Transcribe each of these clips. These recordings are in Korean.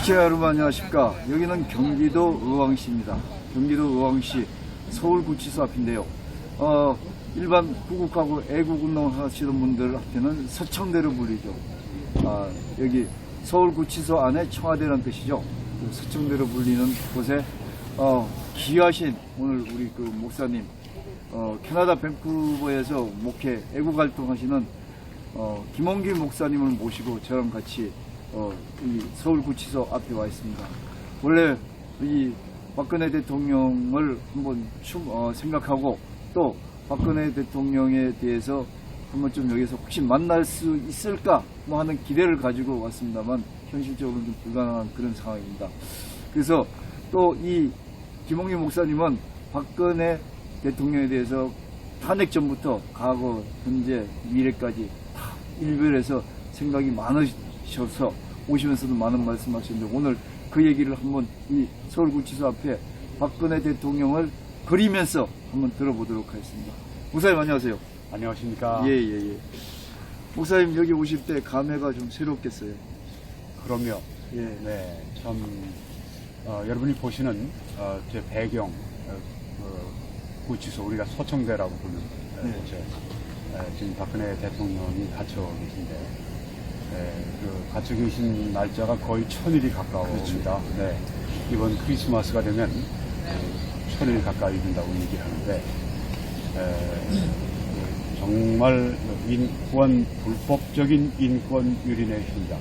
시청자 여러분 안녕하십니까. 여기는 경기도 의왕시입니다. 경기도 의왕시 서울구치소 앞인데요. 일반 구국하고 애국운동 하시는 분들한테는 서청대로 불리죠. 여기 서울구치소 안에 청와대라는 뜻이죠. 그 서청대로 불리는 곳에 귀하신 오늘 우리 그 목사님, 캐나다 밴쿠버에서 목회 애국활동하시는 김홍기 목사님을 모시고 저랑 같이 이 서울구치소 앞에 와 있습니다. 원래 이 박근혜 대통령을 한번 생각하고 또 박근혜 대통령에 대해서 한번 좀 여기서 혹시 만날 수 있을까 뭐 하는 기대를 가지고 왔습니다만 현실적으로 좀 불가능한 그런 상황입니다. 그래서 또 이 김홍기 목사님은 박근혜 대통령에 대해서 탄핵 전부터 과거, 현재, 미래까지 다 일별해서 생각이 많으셔서 오시면서도 많은 말씀하셨는데 오늘 그 얘기를 한번 이 서울구치소 앞에 박근혜 대통령을 그리면서 한번 들어보도록 하겠습니다. 목사님 안녕하세요. 안녕하십니까. 예. 목사님 여기 오실 때 감회가 좀 새롭겠어요. 그럼요. 예. 네, 참 여러분이 보시는 제 배경 구치소 우리가 서청대라고 부르는 곳에 지금 박근혜 대통령이 갇혀 계신데 그 갇혀 계신 날짜가 거의 1000일이 가까워옵니다. 그렇죠. 네, 이번 크리스마스가 되면 1000일 가까이 된다고 얘기하는데 정말 불법적인 인권 유린의 현장,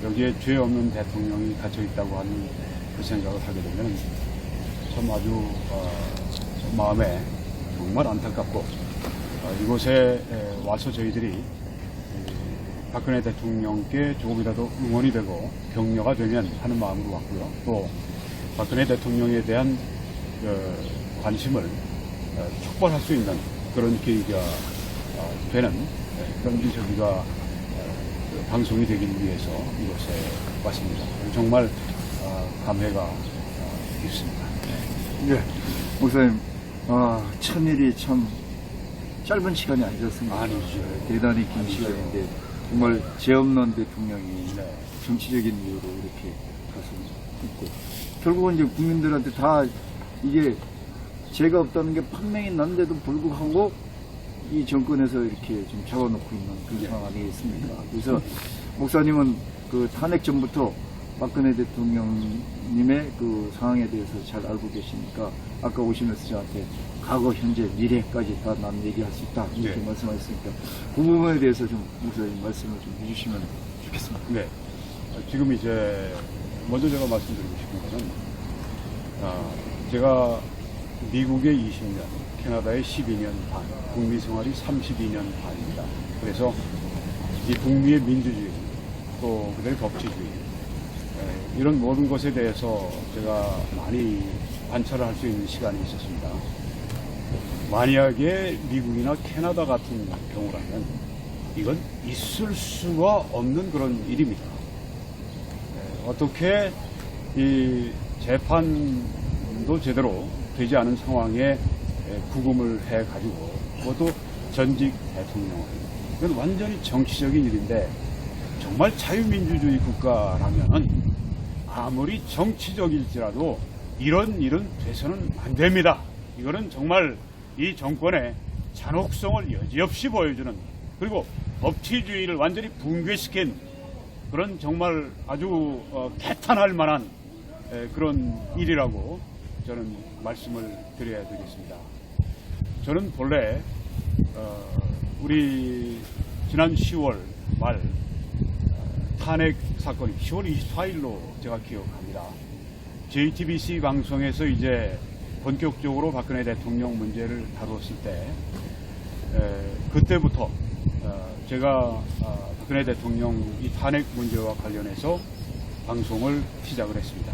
여기에 죄 없는 대통령이 갇혀 있다고 하는 그 생각을 하게 되면 참 아주 마음에 정말 안타깝고 이곳에 와서 저희들이 박근혜 대통령께 조금이라도 응원이 되고 격려가 되면 하는 마음으로 왔고요. 또 박근혜 대통령에 대한 관심을 촉발할 수 있는 그런 계기가 되는 그런 저기가 방송이 되기 위해서 이곳에 왔습니다. 정말 감회가 깊습니다. 네. 목사님, 1000일이 참 짧은 시간이 아니었습니다. 아니죠. 대단히 긴 아니죠. 시간인데 정말 죄 없는 대통령이 네. 정치적인 이유로 이렇게 가서 있고 결국은 이제 국민들한테 다 이게 죄가 없다는 게 판명이 났는데도 불구하고 이 정권에서 이렇게 좀 잡아놓고 있는 그런 상황 아니겠습니까? 그래서 목사님은 그 탄핵 전부터 박근혜 대통령님의 그 상황에 대해서 잘 알고 계시니까 아까 오시면서 저한테 과거, 현재, 미래까지 다 난 얘기할 수 있다 이렇게 말씀하셨으니까 그 부분에 대해서 좀 목사님 말씀을 좀 해주시면 좋겠습니다. 네. 지금 이제 먼저 제가 말씀드리고 싶은 것은 제가 미국에 20년, 캐나다에 12년 반, 북미 생활이 32년 반입니다. 그래서 이 북미의 민주주의, 또 그들의 법치주의, 이런 모든 것에 대해서 제가 많이 관찰을 할 수 있는 시간이 있었습니다. 만약에 미국이나 캐나다 같은 경우라면 이건 있을 수가 없는 그런 일입니다. 어떻게 이 재판도 제대로 되지 않은 상황에 구금을 해가지고 그것도 전직 대통령을, 이건 완전히 정치적인 일인데 정말 자유민주주의 국가라면은 아무리 정치적일지라도 이런 일은 돼서는 안 됩니다. 이거는 정말 이 정권의 잔혹성을 여지없이 보여주는, 그리고 법치주의를 완전히 붕괴시킨 그런 정말 아주 개탄할 만한 그런 일이라고 저는 말씀을 드려야 되겠습니다. 저는 본래 우리 지난 10월 말 탄핵 사건이 10월 24일로 제가 기억합니다. JTBC 방송에서 이제 본격적으로 박근혜 대통령 문제를 다뤘을 때 그때부터 제가 박근혜 대통령 이 탄핵 문제와 관련해서 방송을 시작을 했습니다.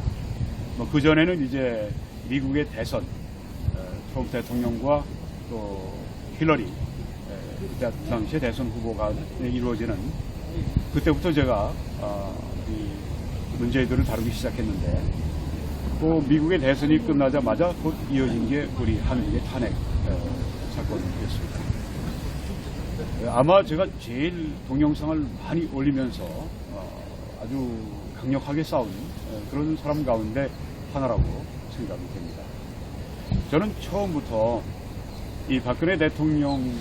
그 전에는 이제 미국의 대선, 트럼프 대통령과 또 힐러리, 그때 당시에 대선 후보가 이루어지는 그때부터 제가 이 문제들을 다루기 시작했는데, 또 미국의 대선이 끝나자마자 곧 이어진 게 우리 한국의 탄핵 사건이었습니다. 아마 제가 제일 동영상을 많이 올리면서 아주 강력하게 싸운 그런 사람 가운데 하나라고 생각이 됩니다. 저는 처음부터 이 박근혜 대통령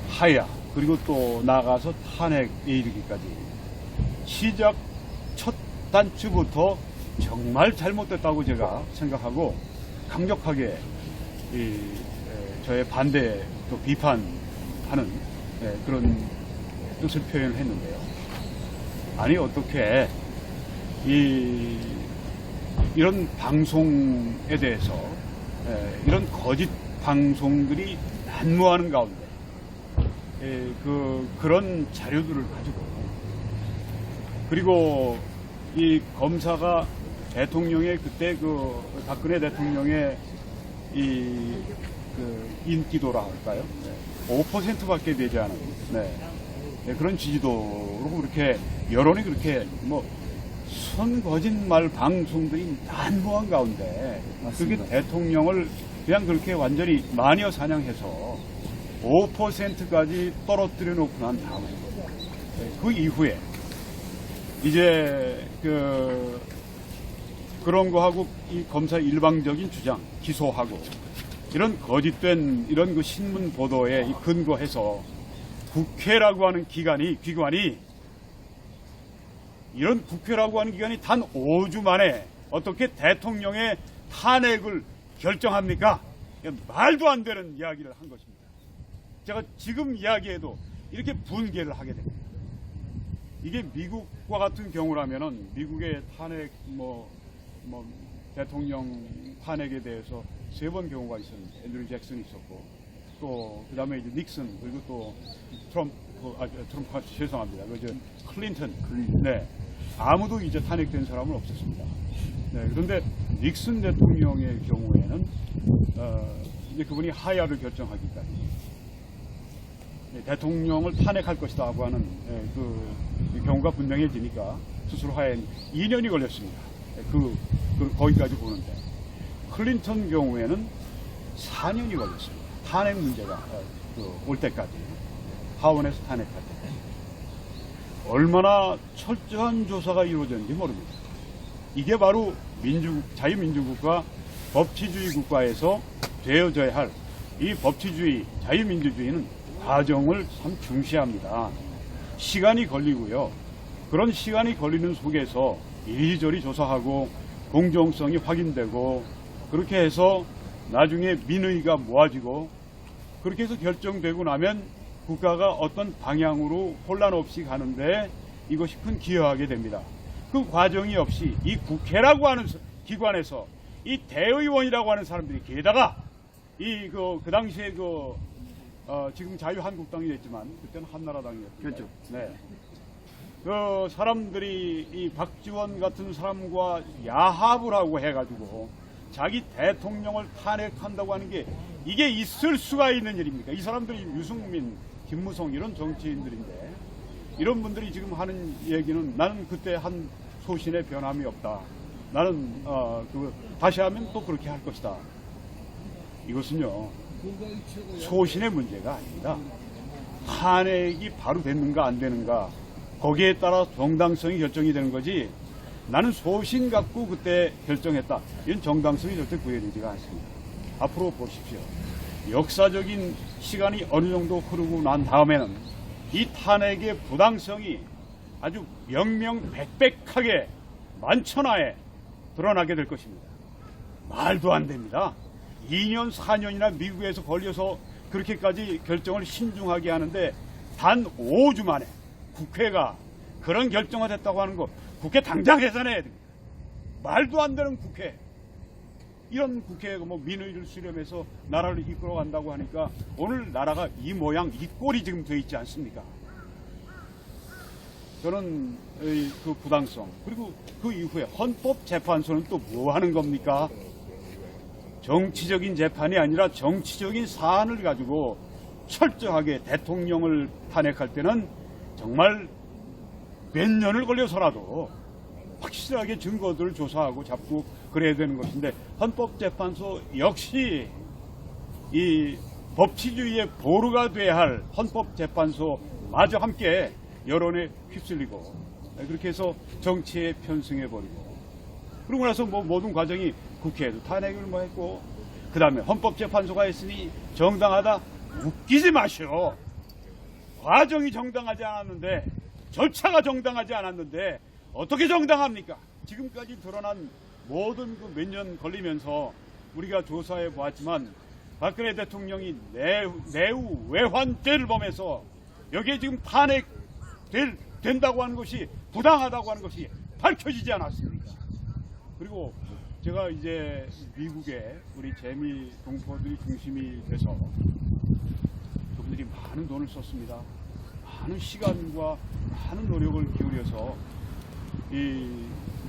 하야 그리고 또 나가서 탄핵에 이르기까지 시작 첫 단추부터 정말 잘못됐다고 제가 생각하고 강력하게 저의 반대 또 비판하는 그런 뜻을 표현했는데요. 아니 어떻게 이런 방송에 대해서 이런 거짓 방송들이 난무하는 가운데 그런 자료들을 가지고 그리고 이 검사가 대통령의 그때 박근혜 대통령의 인기도라 할까요? 5%밖에 되지 않은 그런 지지도로 그렇게 여론이 그렇게 선거짓말 방송들이 난무한 가운데 그게 대통령을 그냥 그렇게 완전히 마녀 사냥해서 5%까지 떨어뜨려 놓고 난 다음에 그 이후에 이제 그런 거하고 이 검사 일방적인 주장 기소하고 이런 거짓된 이런 그 신문 보도에 근거해서 국회라고 하는 기관이 이런 국회라고 하는 기관이 단 5주 만에 어떻게 대통령의 탄핵을 결정합니까? 말도 안 되는 이야기를 한 것입니다. 제가 지금 이야기해도 이렇게 분개를 하게 됩니다. 이게 미국과 같은 경우라면은 미국의 탄핵 대통령 탄핵에 대해서 3번 경우가 있었는데 앤드류 잭슨이 있었고 또 그다음에 이제 닉슨 그리고 또 트럼프가 죄송합니다. 클린턴. 네. 아무도 이제 탄핵된 사람은 없었습니다. 네. 그런데 닉슨 대통령의 경우에는 이제 그분이 하야를 결정하기까지 대통령을 탄핵할 것이다고 하는 그 경우가 분명해지니까 스스로 하야에 2년이 걸렸습니다. 거기까지 보는데 클린턴 경우에는 4년이 걸렸습니다. 탄핵 문제가 올 때까지 하원에서 탄핵할 때 얼마나 철저한 조사가 이루어졌는지 모릅니다. 이게 바로 자유민주국가 법치주의 국가에서 되어져야 할 이 법치주의 자유민주주의는 과정을 참 중시합니다. 시간이 걸리고요. 그런 시간이 걸리는 속에서 이리저리 조사하고 공정성이 확인되고 그렇게 해서 나중에 민의가 모아지고 그렇게 해서 결정되고 나면 국가가 어떤 방향으로 혼란 없이 가는데 이것이 큰 기여하게 됩니다. 그 과정이 없이 이 국회라고 하는 기관에서 이 대의원이라고 하는 사람들이 게다가 그 당시에 지금 자유한국당이 됐지만 그때는 한나라당이었죠. 그렇죠. 네. 그 사람들이 이 박지원 같은 사람과 야합을 하고 해가지고 자기 대통령을 탄핵한다고 하는 게 이게 있을 수가 있는 일입니까? 이 사람들이 유승민, 김무성 이런 정치인들인데 이런 분들이 지금 하는 얘기는 나는 그때 한 소신에 변함이 없다. 나는 다시 하면 또 그렇게 할 것이다. 이것은요 소신의 문제가 아닙니다. 탄핵이 바로 됐는가 안 되는가 거기에 따라 정당성이 결정이 되는 거지 나는 소신 갖고 그때 결정했다. 이런 정당성이 절대 구현되지가 않습니다. 앞으로 보십시오. 역사적인 시간이 어느 정도 흐르고 난 다음에는 이 탄핵의 부당성이 아주 명명백백하게 만천하에 드러나게 될 것입니다. 말도 안 됩니다. 2년, 4년이나 미국에서 걸려서 그렇게까지 결정을 신중하게 하는데 단 5주 만에 국회가 그런 결정을 했다고 하는 거 국회 당장 해산해야 됩니다. 말도 안 되는 국회. 이런 국회가 민의를 수렴해서 나라를 이끌어간다고 하니까 오늘 나라가 이 모양, 이 꼴이 지금 돼 있지 않습니까? 저는 그 부당성 그리고 그 이후에 헌법재판소는 또 뭐 하는 겁니까? 정치적인 재판이 아니라 정치적인 사안을 가지고 철저하게 대통령을 탄핵할 때는 정말 몇 년을 걸려서라도 확실하게 증거들을 조사하고 잡고 그래야 되는 것인데 헌법재판소 역시 이 법치주의의 보루가 돼야 할 헌법재판소 마저 함께 여론에 휩쓸리고 그렇게 해서 정치에 편승해버리고, 그러고 나서 뭐 모든 과정이 국회에도 탄핵을 뭐 했고, 그 다음에 헌법재판소가 했으니 정당하다. 웃기지 마시오. 과정이 정당하지 않았는데, 절차가 정당하지 않았는데 어떻게 정당합니까? 지금까지 드러난 모든 그 몇 년 걸리면서 우리가 조사해 보았지만 박근혜 대통령이 내후 외환죄를 범해서 여기에 지금 탄핵된다고 하는 것이 부당하다고 하는 것이 밝혀지지 않았습니까? 그리고 제가 이제 미국에 우리 재미 동포들이 중심이 돼서 그분들이 많은 돈을 썼습니다. 많은 시간과 많은 노력을 기울여서 이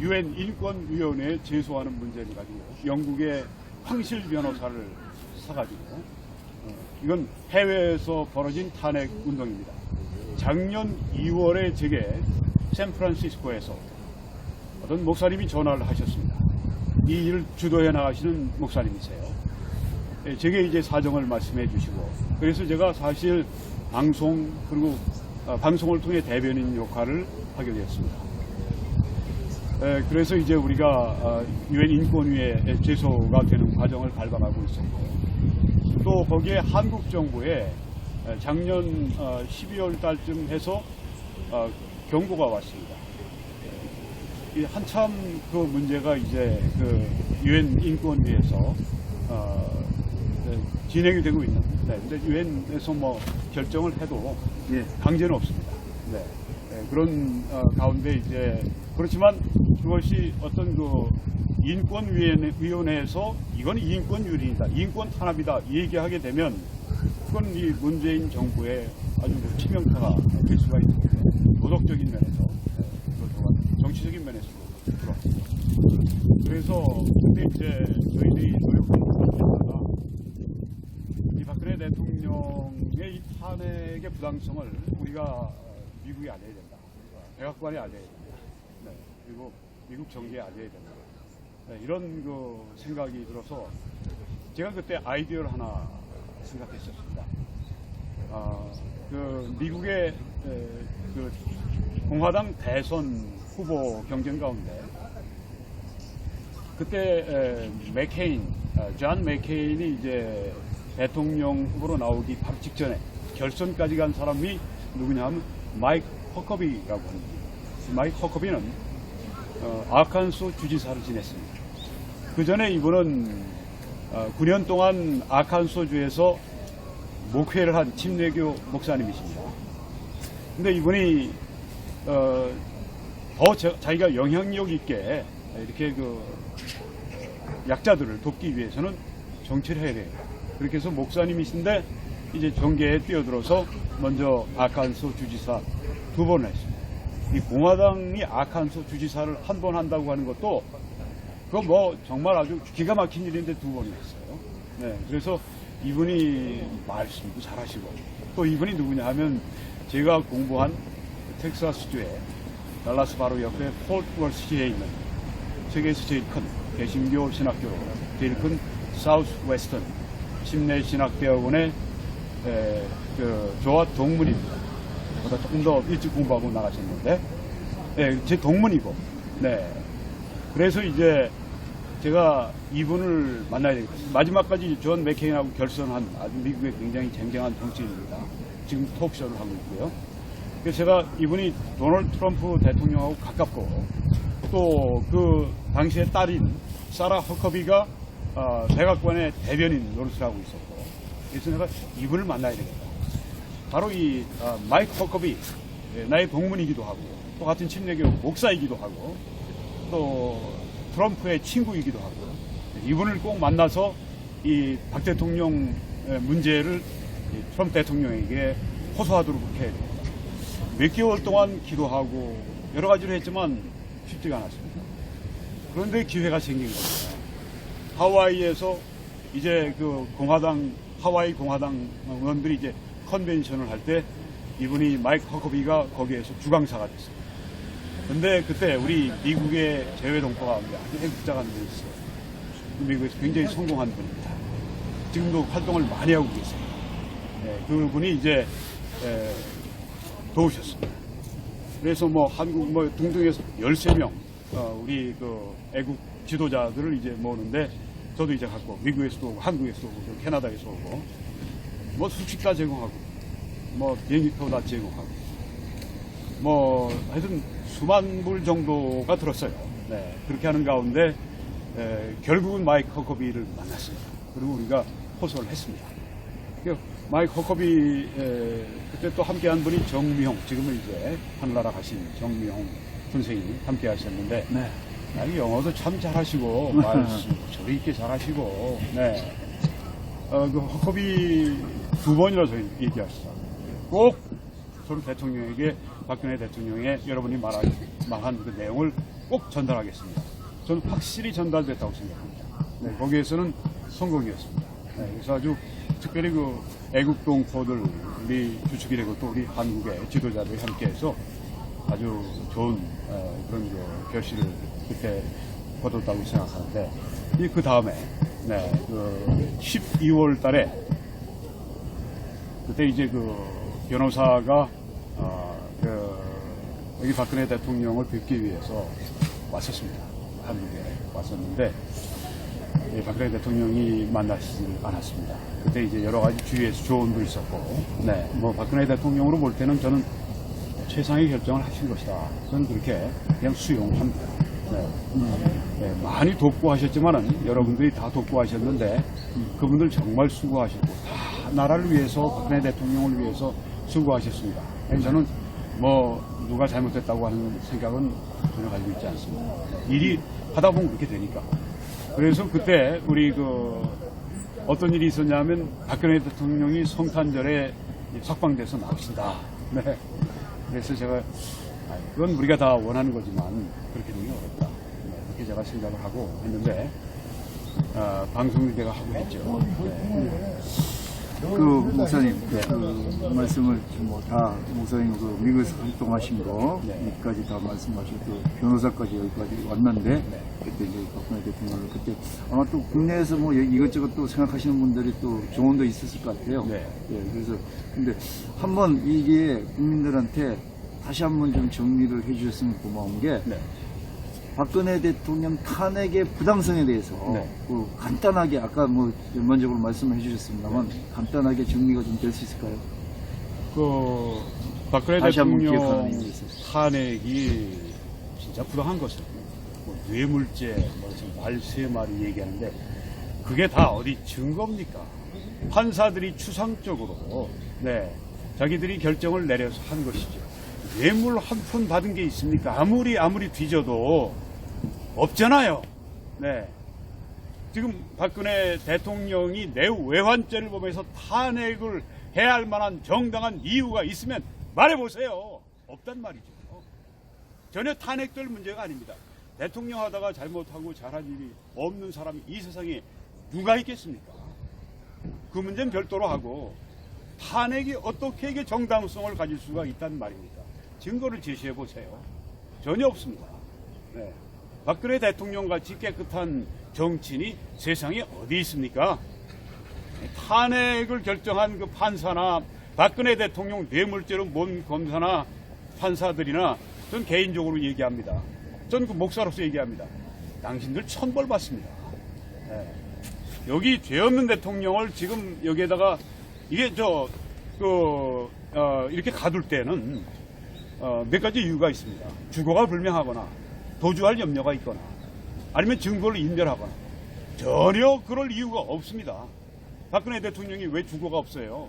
UN 인권위원회에 제소하는 문제를 가지고 영국의 황실 변호사를 사가지고 이건 해외에서 벌어진 탄핵 운동입니다. 작년 2월에 제게 샌프란시스코에서 어떤 목사님이 전화를 하셨습니다. 이 일을 주도해 나가시는 목사님이세요. 제게 이제 사정을 말씀해 주시고, 그래서 제가 사실 방송 그리고 방송을 통해 대변인 역할을 하게 되었습니다. 그래서 이제 우리가 UN 인권위에 제소가 되는 과정을 밟아가고 있었고, 또 거기에 한국 정부에 작년 12월 달쯤 해서 경고가 왔습니다. 한참 그 문제가 이제 그 UN 인권위에서 진행이 되고 있는. 근데 유엔에서 뭐 결정을 해도 강제는 없습니다. 네. 그런 가운데 이제 그렇지만 그것이 어떤 그 인권위원회에서 이건 인권유린이다, 인권 탄압이다 얘기하게 되면 그건 이 문재인 정부의 아주 치명타가 될 수가 있는데, 도덕적인 면에서 정치적인 면에서도 그렇습니다. 그래서 근데 이제 저희들이 노력하는 것보다 이 박근혜 대통령의 이 탄핵의 부당성을 우리가 미국에 알려야 된다. 백악관에 알려야 된다. 네, 그리고 미국 정계에 알려야 된다. 네, 이런 그 생각이 들어서 제가 그때 아이디어를 하나 생각했었습니다. 그 미국의 그 공화당 대선 후보 경쟁 가운데 그때 존 맥케인이 이제 대통령 후보로 나오기 바로 직전에 결선까지 간 사람이 누구냐 하면 마이크 허커비라고 합니다. 마이크 허커비는 아칸소 주지사를 지냈습니다. 그 전에 이분은 9년 동안 아칸소주에서 목회를 한 침례교 목사님이십니다. 근데 이분이 더 자기가 영향력 있게 이렇게 그 약자들을 돕기 위해서는 정치를 해야 돼요. 그렇게 해서 목사님이신데 이제 정계에 뛰어들어서 먼저 아칸소 주지사 2번을 했습니다. 이 공화당이 아칸소 주지사를 한 번 한다고 하는 것도 그거 뭐 정말 아주 기가 막힌 일인데 2번을 했어요. 네, 그래서 이분이 말씀도 잘하시고, 또 이분이 누구냐 하면 제가 공부한 텍사스주의 달라스 바로 옆에 폴트워스시에 있는 세계에서 제일 큰 개신교 신학교로 제일 큰 사우스 웨스턴 침례 신학대학원의 그 저와 동문입니다. 보다 조금 더 일찍 공부하고 나가셨는데, 제 동문이고, 네. 그래서 이제 제가 이분을 만나야 되겠습니다. 마지막까지 존 맥케인하고 결선한 아주 미국의 굉장히 쟁쟁한 정치인입니다. 지금 톡쇼를 하고 있고요. 그래서 제가 이분이 도널드 트럼프 대통령하고 가깝고, 또 그 당시에 딸인 사라 허커비가 백악관의 대변인 노릇을 하고 있었고, 그래서 내가 이분을 만나야 되겠다. 바로 이 마이크 허커비, 나의 동문이기도 하고, 또 같은 침례교 목사이기도 하고, 또 트럼프의 친구이기도 하고, 이분을 꼭 만나서 이 박 대통령 문제를 트럼프 대통령에게 호소하도록 해야 돼요. 몇 개월 동안 기도하고 여러 가지를 했지만 쉽지가 않았습니다. 그런데 기회가 생긴 겁니다. 하와이에서 이제 그 하와이 공화당 의원들이 이제 컨벤션을 할 때 이분이 마이크 허커비가 거기에서 주강사가 됐습니다. 근데 그때 우리 미국의 재외동포 가운데 아주 애국자가 돼 있어요. 미국에서 굉장히 성공한 분입니다. 지금도 활동을 많이 하고 계세요. 그분이 이제 도우셨습니다. 그래서 뭐 한국 뭐 등등해서 13명 우리 그 애국 지도자들을 이제 모으는데 저도 이제 갔고 미국에서도 오고 한국에서도 오고 캐나다에서 오고 뭐 숙식 다 제공하고 뭐 비행기표 다 제공하고 뭐 하여튼 수만 불 정도가 들었어요. 네, 그렇게 하는 가운데 결국은 마이크 허커비를 만났습니다. 그리고 우리가 호소를 했습니다. 마이크 허커비 그때 또 함께한 분이 정미홍, 지금은 이제 하늘나라 가신 정미홍 선생님이 함께 하셨는데 네. 영어도 참 잘하시고 말씀 저리 있게 잘하시고 네. 그 허커비 2번이나 저희 얘기하시죠. 꼭 저는 대통령에게 박근혜 대통령의 여러분이 말한 그 내용을 꼭 전달하겠습니다. 저는 확실히 전달됐다고 생각합니다. 네, 거기에서는 성공이었습니다. 네, 그래서 아주 특별히 그 애국동포들이 주축이 되고 또 우리 한국의 지도자들이 함께해서 아주 좋은 그런 그 결실을 그때 거뒀다고 생각하는데 그 다음에 네, 그 12월 달에 그때 이제 그 변호사가 여기 박근혜 대통령을 뵙기 위해서 왔었습니다. 한국에 왔었는데 박근혜 대통령이 만나시지 않았습니다. 그때 이제 여러 가지 주위에서 조언도 있었고, 네, 뭐 박근혜 대통령으로 볼 때는 저는 최상의 결정을 하신 것이다. 저는 그렇게 그냥 수용합니다. 네. 네, 많이 돕고 하셨지만은 여러분들이 다 돕고 하셨는데 그분들 정말 수고하셨고 다 나라를 위해서 박근혜 대통령을 위해서 수고하셨습니다. 저는 뭐 누가 잘못했다고 하는 생각은 전혀 가지고 있지 않습니다. 일이 하다 보면 그렇게 되니까. 그래서 그때 우리 그 어떤 일이 있었냐면 박근혜 대통령이 성탄절에 석방돼서 나오신다. 네. 그래서 제가 그건 우리가 다 원하는 거지만 그렇게 되기 어렵다. 그렇게 제가 생각을 하고 했는데 방송을 내가 하고 했죠. 네. 그 목사님 그 말씀을 다 목사님 그 미국에서 활동하신 거 여기까지 다 말씀하셨고 변호사까지 여기까지 왔는데 그때 이제 박근혜 대통령을 그때 아마 또 국내에서 뭐 이것저것 또 생각하시는 분들이 또 조언도 있었을 것 같아요. 네. 예, 그래서 근데 한번 이게 국민들한테 다시 한번 좀 정리를 해주셨으면 고마운 게 네. 박근혜 대통령 탄핵의 부당성에 대해서 네. 그 간단하게 아까 뭐 전반적으로 말씀해 주셨습니다만 간단하게 정리가 좀 될 수 있을까요? 그 박근혜 다시 한번 대통령 기억하는 의미에서. 탄핵이 진짜 부당한 것은 뭐 뇌물죄, 말세 마리 얘기하는데 그게 다 어디 증거입니까? 판사들이 추상적으로 네, 자기들이 결정을 내려서 한 것이죠. 뇌물 한 푼 받은 게 있습니까? 아무리 뒤져도 없잖아요. 네. 지금 박근혜 대통령이 내외환죄를 보면서 탄핵을 해야 할 만한 정당한 이유가 있으면 말해보세요. 없단 말이죠. 전혀 탄핵될 문제가 아닙니다. 대통령 하다가 잘못하고 잘한 일이 없는 사람이 이 세상에 누가 있겠습니까? 그 문제는 별도로 하고 탄핵이 어떻게 이게 정당성을 가질 수가 있단 말입니까? 증거를 제시해 보세요. 전혀 없습니다. 네. 박근혜 대통령같이 깨끗한 정치인이 세상에 어디 있습니까? 탄핵을 결정한 그 판사나 박근혜 대통령 뇌물죄로 뭔 검사나 판사들이나 전 개인적으로 얘기합니다. 전 그 목사로서 얘기합니다. 당신들 천벌 받습니다. 네. 여기 죄 없는 대통령을 지금 여기에다가 이게 이렇게 가둘 때는 몇 가지 이유가 있습니다. 주거가 불명하거나 도주할 염려가 있거나 아니면 증거를 인멸하거나 전혀 그럴 이유가 없습니다. 박근혜 대통령이 왜 주거가 없어요?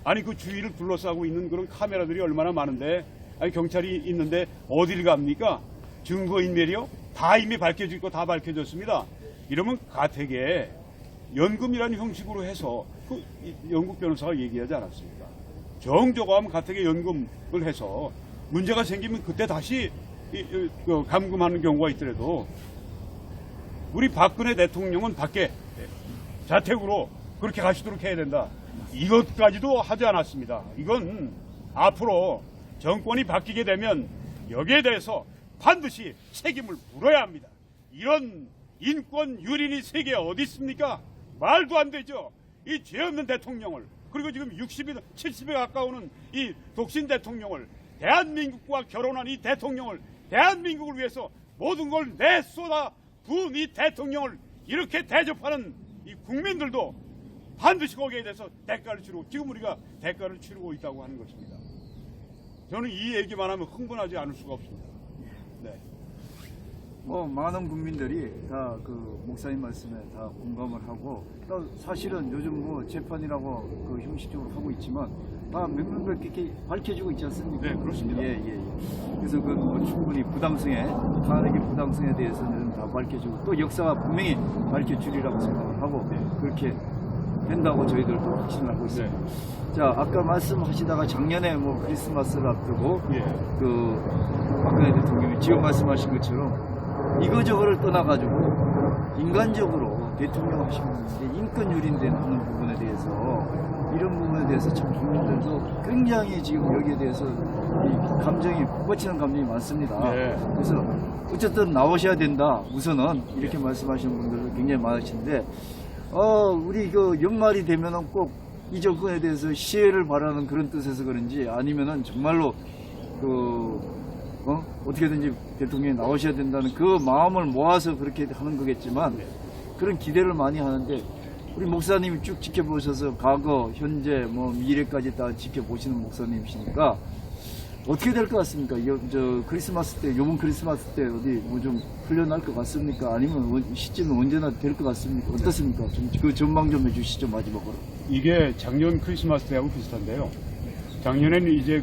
아니 그 주위를 둘러싸고 있는 그런 카메라들이 얼마나 많은데 아니 경찰이 있는데 어딜 갑니까? 증거인멸이요? 다 이미 밝혀질 거 다 밝혀졌습니다. 이러면 가택에 연금이라는 형식으로 해서 그 영국 변호사가 얘기하지 않았습니까? 정조가하면 가택에 연금을 해서 문제가 생기면 그때 다시 감금하는 경우가 있더라도 우리 박근혜 대통령은 밖에 자택으로 그렇게 가시도록 해야 된다. 이것까지도 하지 않았습니다. 이건 앞으로 정권이 바뀌게 되면 여기에 대해서 반드시 책임을 물어야 합니다. 이런 인권 유린이 세계에 어디 있습니까? 말도 안 되죠. 이 죄 없는 대통령을 그리고 지금 60이 70에 가까우는 이 독신 대통령을 대한민국과 결혼한 이 대통령을, 대한민국을 위해서 모든 걸 내쏟아 부은 이 대통령을 이렇게 대접하는 이 국민들도 반드시 거기에 대해서 대가를 치르고, 지금 우리가 대가를 치르고 있다고 하는 것입니다. 저는 이 얘기만 하면 흥분하지 않을 수가 없습니다. 네. 뭐 많은 국민들이 다 그 목사님 말씀에 다 공감을 하고, 또 사실은 요즘 뭐 재판이라고 그 형식적으로 하고 있지만 다 명명백백히 밝혀지고 있지 않습니까? 네, 그렇습니다. 예. 그래서 그 뭐 충분히 부당성에, 탄핵의 부당성에 대해서는 다 밝혀지고, 또 역사가 분명히 밝혀주리라고 생각을 하고, 그렇게 된다고 저희들도 확신을 하고 있습니다. 네. 자, 아까 말씀하시다가 작년에 뭐 크리스마스를 앞두고 예. 그 박근혜 대통령이 지금 말씀하신 것처럼 이거저거를 떠나가지고 인간적으로 대통령 하시는 인권유린된 하는 부분에 대해서, 이런 부분에 대해서 참 국민들도 굉장히 지금 여기에 대해서 이 감정이 북받치는 감정이 많습니다. 네. 그래서 어쨌든 나오셔야 된다 우선은 이렇게 말씀하시는 분들도 굉장히 많으신데, 우리 그 연말이 되면은 꼭 이 정권에 대해서 시해를 바라는 그런 뜻에서 그런지, 아니면은 정말로 어떻게든지 대통령이 나오셔야 된다는 그 마음을 모아서 그렇게 하는 거겠지만, 그런 기대를 많이 하는데, 우리 목사님이 쭉 지켜보셔서 과거, 현재, 뭐 미래까지 다 지켜보시는 목사님이시니까 어떻게 될 것 같습니까? 크리스마스 때, 요번 크리스마스 때 어디 뭐 좀 풀려날 것 같습니까? 아니면 시즌은 언제나 될 것 같습니까? 어떻습니까? 좀 그 전망 좀 해주시죠, 마지막으로. 이게 작년 크리스마스 때하고 비슷한데요. 작년에는 이제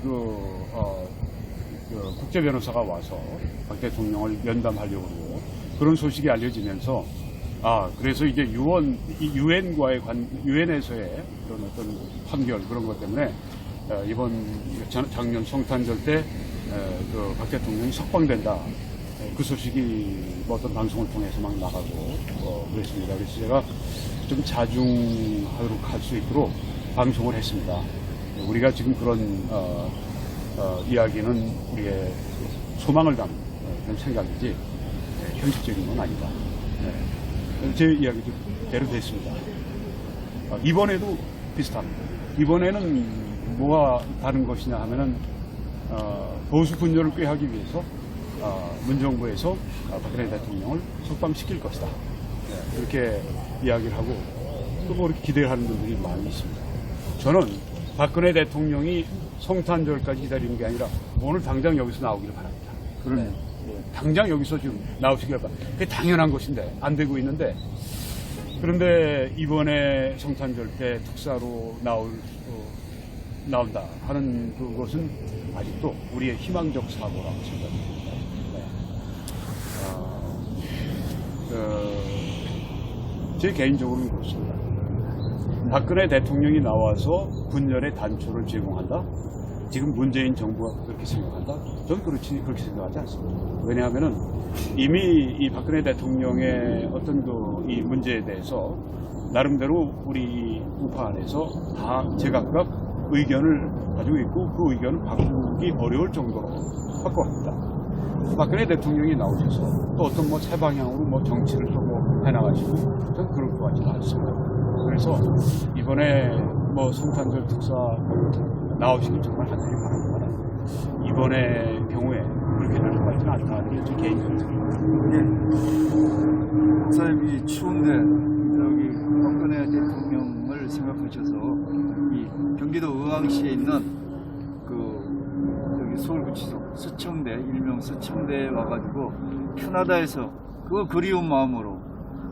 국제 변호사가 와서 박 대통령을 면담하려고 그러고, 그런 소식이 알려지면서, 그래서 이제 유엔에서의 그런 어떤 판결, 그런 것 때문에 이번 작년 성탄절 때 박 대통령이 석방된다, 그 소식이 뭐 어떤 방송을 통해서 막 나가고 그랬습니다. 그래서 제가 좀 자중하도록 할 수 있도록 방송을 했습니다. 우리가 지금 그런 이야기는 우리의 소망을 담은 그런 생각이지 현실적인 건 아니다. 제 이야기도 대로 됐습니다. 이번에도 비슷합니다. 이번에는 뭐가 다른 것이냐 하면은 보수 분열을 꾀하기 위해서 문정부에서 박근혜 대통령을 석방시킬 것이다. 그렇게 이야기를 하고, 또 뭐 이렇게 기대하는 분들이 많이 있습니다. 저는 박근혜 대통령이 성탄절까지 기다리는 게 아니라 오늘 당장 여기서 나오기를 바랍니다. 그러네요. 당장 여기서 지금 나오시길 바랍니다. 그게 당연한 것인데 안 되고 있는데, 그런데 이번에 성탄절 때 특사로 나온다 하는 그것은 아직도 우리의 희망적 사고라고 생각합니다. 제 개인적으로는 그렇습니다. 박근혜 대통령이 나와서 분열의 단초를 제공한다? 지금 문재인 정부가 그렇게 생각한다? 저는 그렇게 생각하지 않습니다. 왜냐하면은 이미 이 박근혜 대통령의 어떤 이 문제에 대해서 나름대로 우리 우파 안에서 다 제각각 의견을 가지고 있고, 그 의견을 바꾸기 어려울 정도로 바꿔갑니다. 박근혜 대통령이 나오셔서 또 어떤 새 방향으로 정치를 또 해나가시고, 저는 그럴 것 같지는 않습니다. 그래서 이번에 성탄절 특사 나오시길 정말 간절히 바랍니다. 이번에 경우에 그렇게 될 것 같지는 않다는 게 제 개인적인 생각입니다. 목사님이 추운데 여기 박근혜 대통령을 생각하셔서 이 경기도 의왕시에 있는 서울구치소 서청대, 일명 서청대에 와가지고 캐나다에서 그 그리운 마음으로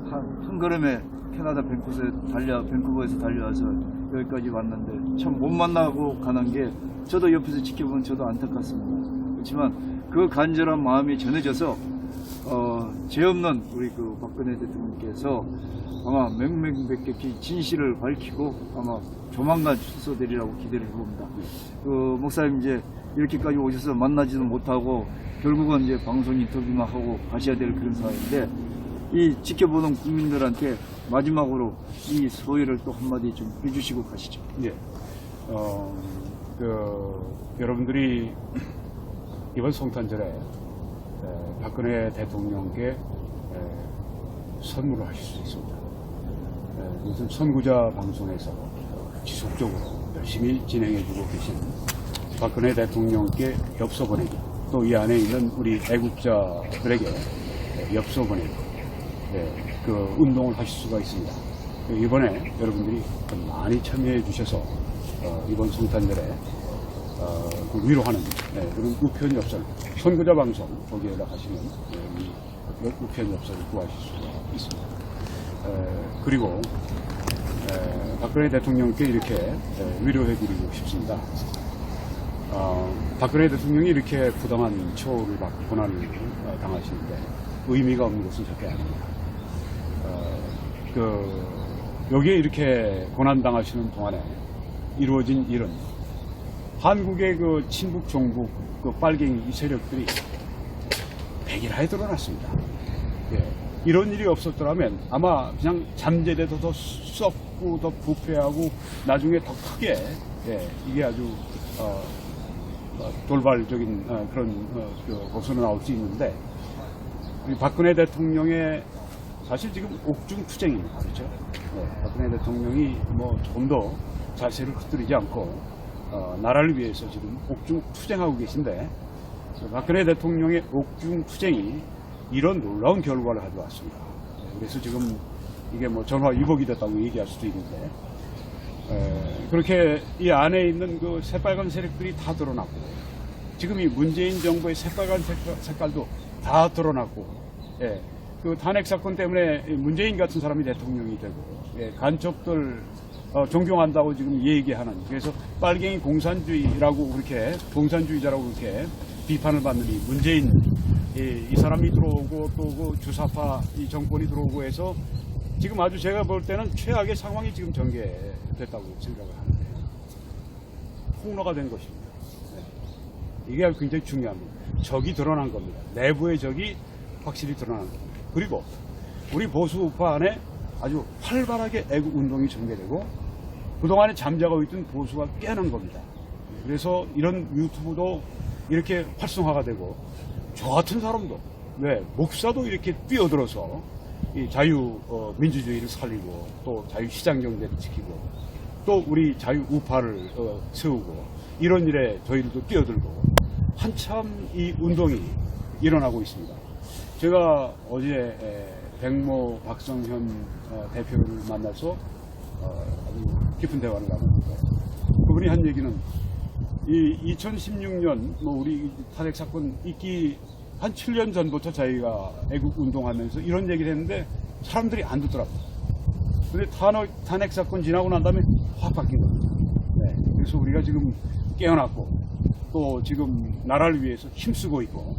한 걸음에 캐나다 밴쿠버에서 달려와서 여기까지 왔는데, 참 못 만나고 가는 게 저도 옆에서 지켜보면 저도 안타깝습니다. 그렇지만 그 간절한 마음이 전해져서 죄 없는 우리 박근혜 대통령께서 아마 명명백백히 진실을 밝히고 아마 조만간 출소되리라고 기대를 해봅니다. 목사님 이제 이렇게까지 오셔서 만나지도 못하고 결국은 이제 방송 인터뷰만 하고 가셔야 될 그런 상황인데, 이 지켜보는 국민들한테 마지막으로 이 소회를 또 한마디 좀 해주시고 가시죠. 예. 여러분들이 이번 성탄절에 박근혜 대통령께 선물을 하실 수 있습니다. 요즘 선구자 방송에서 지속적으로 열심히 진행해주고 계신 박근혜 대통령께 엽서 보내기, 또 이 안에 있는 우리 애국자들에게 엽서 보내기, 그 운동을 하실 수가 있습니다. 이번에 여러분들이 좀 많이 참여해 주셔서 이번 성탄절에 그 위로하는 그런 우편 엽서를, 선구자 방송 거기에 연락하시면 우편 엽서를 구하실 수가 있습니다. 그리고 박근혜 대통령께 이렇게 위로해 드리고 싶습니다. 박근혜 대통령이 이렇게 부당한 처우를 받고 고난을 당하시는데 의미가 없는 것은 절대 아닙니다. 여기에 이렇게 고난당하시는 동안에 이루어진 일은 한국의 그 친북, 종북, 그 빨갱이 이 세력들이 백일하에 드러났습니다. 이런 일이 없었더라면 아마 그냥 잠재돼도 더 썩고 더 부패하고 나중에 더 크게 이게 아주 돌발적인 그런 것으로 나올 수 있는데, 우리 박근혜 대통령의 사실 지금 옥중투쟁입니다. 그렇죠? 박근혜 대통령이 뭐 조금 더 자세를 흩뜨리지 않고 나라를 위해서 지금 옥중투쟁하고 계신데, 박근혜 대통령의 옥중투쟁이 이런 놀라운 결과를 가져왔습니다. 그래서 지금 이게 뭐 전화위복이 됐다고 얘기할 수도 있는데, 그렇게 이 안에 있는 그 새빨간 세력들이 다 드러났고, 지금 이 문재인 정부의 새빨간 색깔도 다 드러났고, 그 탄핵 사건 때문에 문재인 같은 사람이 대통령이 되고, 간첩들 존경한다고 지금 얘기하는, 그래서 빨갱이 공산주의라고 그렇게, 공산주의자라고 그렇게 비판을 받는 이 문재인, 이 사람이 들어오고 또 그 주사파 이 정권이 들어오고 해서 지금 아주 제가 볼 때는 최악의 상황이 지금 전개됐다고 생각을 하는데, 폭로가 된 것입니다. 이게 굉장히 중요합니다. 적이 드러난 겁니다. 내부의 적이 확실히 드러난 겁니다. 그리고 우리 보수 우파 안에 아주 활발하게 애국 운동이 전개되고 그동안에 잠자고 있던 보수가 깨는 겁니다. 그래서 이런 유튜브도 이렇게 활성화가 되고, 저 같은 사람도, 목사도 이렇게 뛰어들어서 이 자유민주주의를 살리고 또 자유시장경제를 지키고 또 우리 자유우파를 세우고, 이런 일에 저희들도 뛰어들고 한참 이 운동이 일어나고 있습니다. 제가 어제 백모 박성현 대표를 만나서 아주 깊은 대화를 나눴는데, 그분이 한 얘기는 이 2016년 우리 탄핵 사건 있기 한 7년 전부터 저희가 애국 운동하면서 이런 얘기를 했는데 사람들이 안 듣더라고요. 근데 탄핵 사건 지나고 난 다음에 확 바뀐 겁니다. 그래서 우리가 지금 깨어났고 또 지금 나라를 위해서 힘쓰고 있고,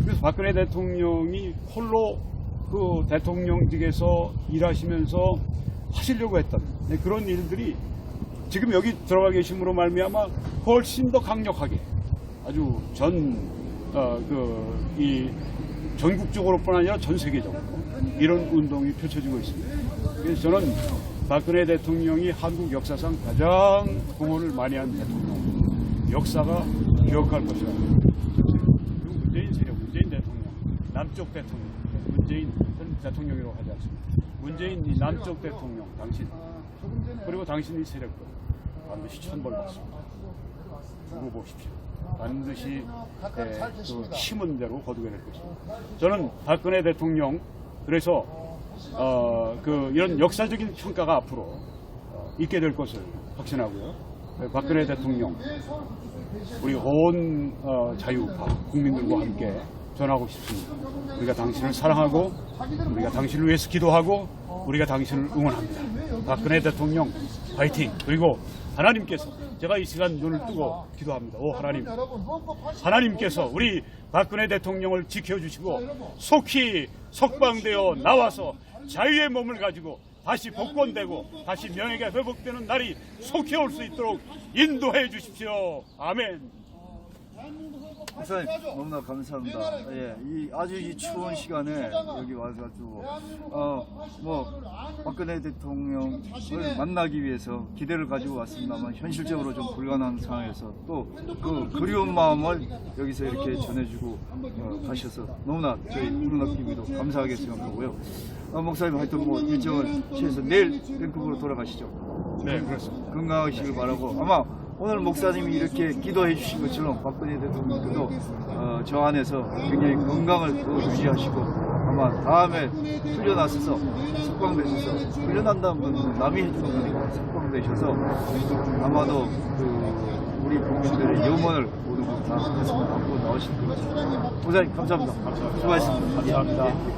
그래서 박근혜 대통령이 홀로 그 대통령직에서 일하시면서 하시려고 했던 그런 일들이 지금 여기 들어가 계심으로 말미암아 훨씬 더 강력하게 아주 이 전국적으로뿐 아니라 전 세계적으로 이런 운동이 펼쳐지고 있습니다. 그래서 저는 박근혜 대통령이 한국 역사상 가장 공헌을 많이 한 대통령, 역사가 기억할 것이라고. 그리고 문재인 세력, 문재인 대통령, 남쪽 대통령, 문재인 대통령이라고 하지 않습니다. 문재인 이 남쪽 대통령, 당신, 그리고 당신의 세력들 반드시 천벌받습니다. 두고 보십시오. 반드시 그 심은 대로 거두게 될 것입니다. 저는 박근혜 대통령, 그래서 이런 역사적인 평가가 앞으로 있게 될 것을 확신하고요. 박근혜 대통령, 우리 온 자유우파 국민들과 함께 전하고 싶습니다. 우리가 당신을 사랑하고, 우리가 당신을 위해서 기도하고, 우리가 당신을 응원합니다. 박근혜 대통령 파이팅! 그리고 하나님께서, 제가 이 시간 눈을 뜨고 기도합니다. 오 하나님, 하나님께서 우리 박근혜 대통령을 지켜주시고 속히 석방되어 나와서 자유의 몸을 가지고 다시 복권되고 다시 명예가 회복되는 날이 속히 올 수 있도록 인도해 주십시오. 아멘. 목사님 너무나 감사합니다. 아주 이 추운 시간에 여기 와가지고 박근혜 대통령을 만나기 위해서 기대를 가지고 왔습니다만 현실적으로 좀 불가능한 상황에서 또 그 그리운 마음을 여기서 이렇게 전해주고 가셔서 너무나 저희 우르나 TV도 감사하게 생각하고요. 목사님 하여튼 일정을 취해서 내일 밴쿠버로 돌아가시죠. 네, 그렇습니다. 건강하시길 바라고, 아마 오늘 목사님이 이렇게 기도해 주신 것처럼 박근혜 대통령께도 저 안에서 굉장히 건강을 또 유지하시고 아마 다음에 훈련하셔서 석방되셔서 훈련한다는 건 남이 해주는 거니까 석방되셔서 아마도 우리 국민들의 염원을 모두 다 가슴 안고 나오실 것 같습니다. 목사님 감사합니다. 수고하셨습니다. 감사합니다.